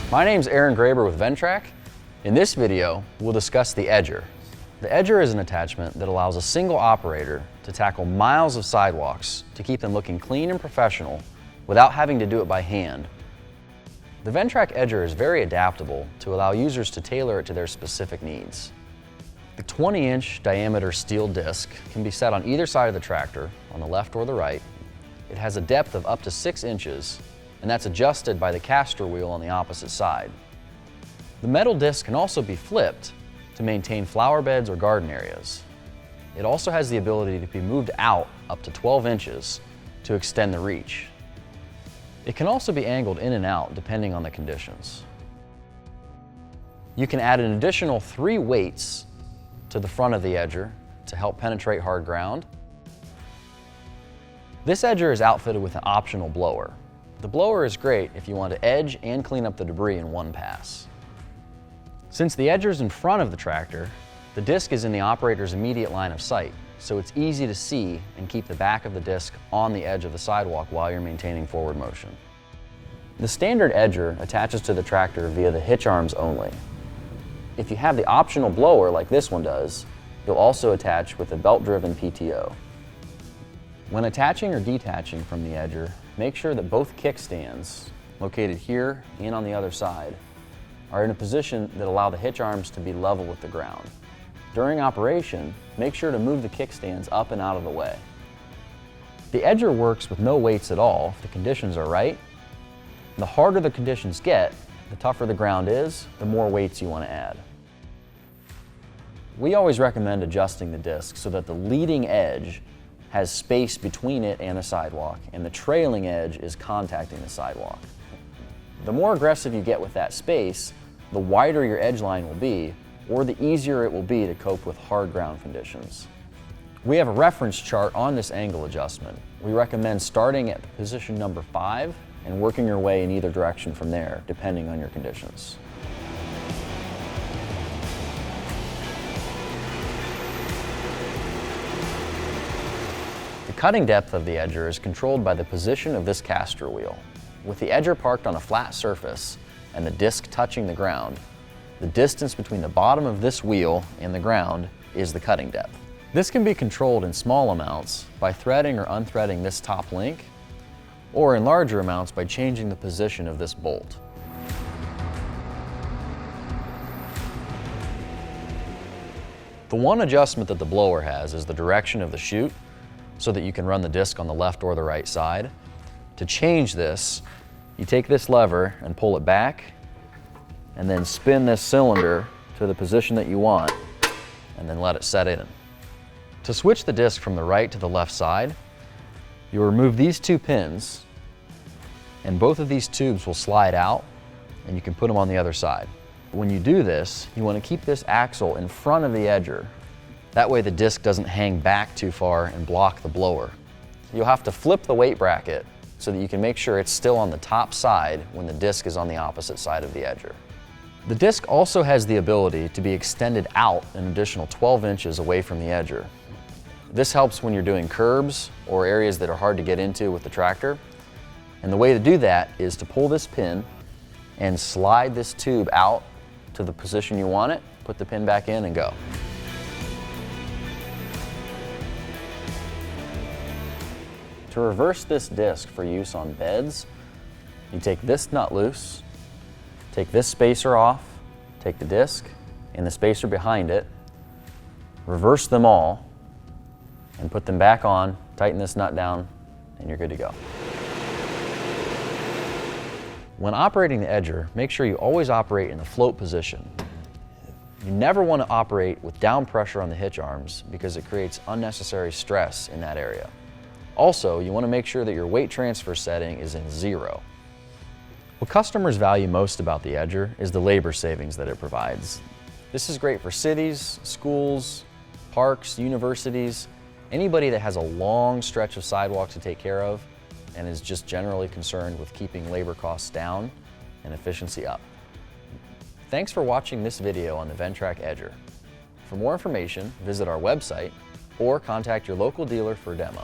My name's Aaron Graber with Ventrac. In this video, we'll discuss the Edger. The Edger is an attachment that allows a single operator to tackle miles of sidewalks to keep them looking clean and professional without having to do it by hand. The Ventrac Edger is very adaptable to allow users to tailor it to their specific needs. The 20-inch diameter steel disc can be set on either side of the tractor, on the left or the right. It has a depth of up to 6 inches, and that's adjusted by the caster wheel on the opposite side. The metal disc can also be flipped to maintain flower beds or garden areas. It also has the ability to be moved out up to 12 inches to extend the reach. It can also be angled in and out depending on the conditions. You can add an additional 3 weights to the front of the Edger to help penetrate hard ground. This Edger is outfitted with an optional blower. The blower is great if you want to edge and clean up the debris in one pass. Since the Edger is in front of the tractor, the disc is in the operator's immediate line of sight, so it's easy to see and keep the back of the disc on the edge of the sidewalk while you're maintaining forward motion. The standard Edger attaches to the tractor via the hitch arms only. If you have the optional blower like this one does, you'll also attach with a belt-driven PTO. When attaching or detaching from the Edger, make sure that both kickstands, located here and on the other side, are in a position that allow the hitch arms to be level with the ground. During operation, make sure to move the kickstands up and out of the way. The Edger works with no weights at all if the conditions are right. The harder the conditions get, the tougher the ground is, the more weights you want to add. We always recommend adjusting the disc so that the leading edge has space between it and the sidewalk, and the trailing edge is contacting the sidewalk. The more aggressive you get with that space, the wider your edge line will be, or the easier it will be to cope with hard ground conditions. We have a reference chart on this angle adjustment. We recommend starting at position number 5 and working your way in either direction from there, depending on your conditions. The cutting depth of the Edger is controlled by the position of this caster wheel. With the Edger parked on a flat surface and the disc touching the ground, the distance between the bottom of this wheel and the ground is the cutting depth. This can be controlled in small amounts by threading or unthreading this top link, or in larger amounts by changing the position of this bolt. The one adjustment that the blower has is the direction of the chute, so that you can run the disc on the left or the right side. To change this, you take this lever and pull it back, and then spin this cylinder to the position that you want, and then let it set in. To switch the disc from the right to the left side, you remove these 2 pins, and both of these tubes will slide out, and you can put them on the other side. When you do this, you want to keep this axle in front of the Edger. That way the disc doesn't hang back too far and block the blower. You'll have to flip the weight bracket so that you can make sure it's still on the top side when the disc is on the opposite side of the Edger. The disc also has the ability to be extended out an additional 12 inches away from the Edger. This helps when you're doing curbs or areas that are hard to get into with the tractor. And the way to do that is to pull this pin and slide this tube out to the position you want it, put the pin back in and go. To reverse this disc for use on beds, you take this nut loose, take this spacer off, take the disc and the spacer behind it, reverse them all, and put them back on, tighten this nut down, and you're good to go. When operating the Edger, make sure you always operate in the float position. You never want to operate with down pressure on the hitch arms because it creates unnecessary stress in that area. Also, you want to make sure that your weight transfer setting is in 0. What customers value most about the Edger is the labor savings that it provides. This is great for cities, schools, parks, universities, anybody that has a long stretch of sidewalk to take care of and is just generally concerned with keeping labor costs down and efficiency up. Thanks for watching this video on the Ventrac Edger. For more information, visit our website or contact your local dealer for a demo.